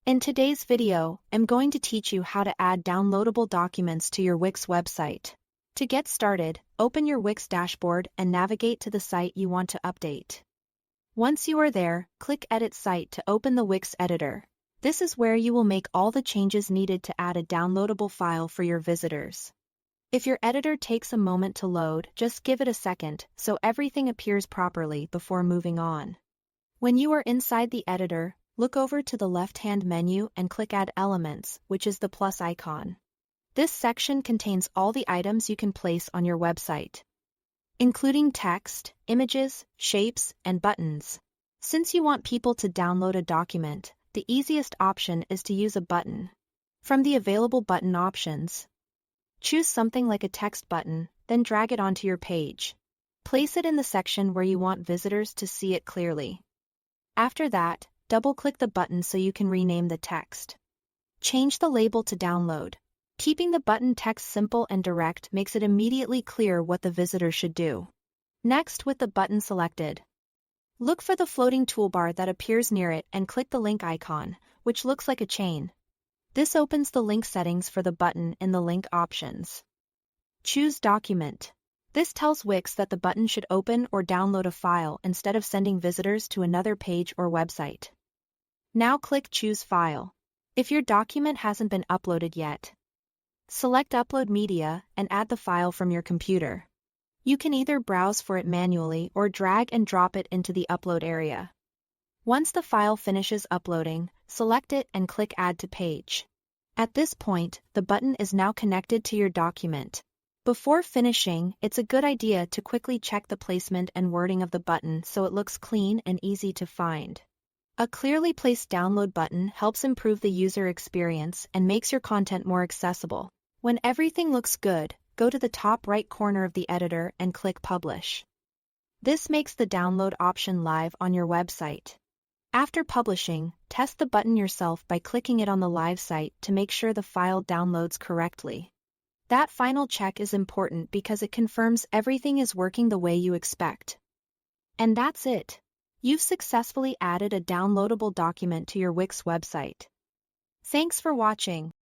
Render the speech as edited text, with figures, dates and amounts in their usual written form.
In today's video, I'm going to teach you how to add downloadable documents to your Wix website. To get started, open your Wix dashboard and navigate to the site you want to update. Once you are there, click Edit Site to open the Wix editor. This is where you will make all the changes needed to add a downloadable file for your visitors. If your editor takes a moment to load, just give it a second so everything appears properly before moving on. When you are inside the editor, look over to the left-hand menu and click Add Elements, which is the plus icon. This section contains all the items you can place on your website, including text, images, shapes, and buttons. Since you want people to download a document, the easiest option is to use a button. From the available button options, choose something like a text button, then drag it onto your page. Place it in the section where you want visitors to see it clearly. After that, double-click the button so you can rename the text. Change the label to Download. Keeping the button text simple and direct makes it immediately clear what the visitor should do. Next, with the button selected, look for the floating toolbar that appears near it and click the link icon, which looks like a chain. This opens the link settings for the button in the link options. Choose Document. This tells Wix that the button should open or download a file instead of sending visitors to another page or website. Now click Choose File. If your document hasn't been uploaded yet, select Upload Media and add the file from your computer. You can either browse for it manually or drag and drop it into the upload area. Once the file finishes uploading, select it and click Add to Page. At this point, the button is now connected to your document. Before finishing, it's a good idea to quickly check the placement and wording of the button so it looks clean and easy to find. A clearly placed download button helps improve the user experience and makes your content more accessible. When everything looks good, go to the top right corner of the editor and click Publish. This makes the download option live on your website. After publishing, test the button yourself by clicking it on the live site to make sure the file downloads correctly. That final check is important because it confirms everything is working the way you expect. And that's it. You've successfully added a downloadable document to your Wix website. Thanks for watching.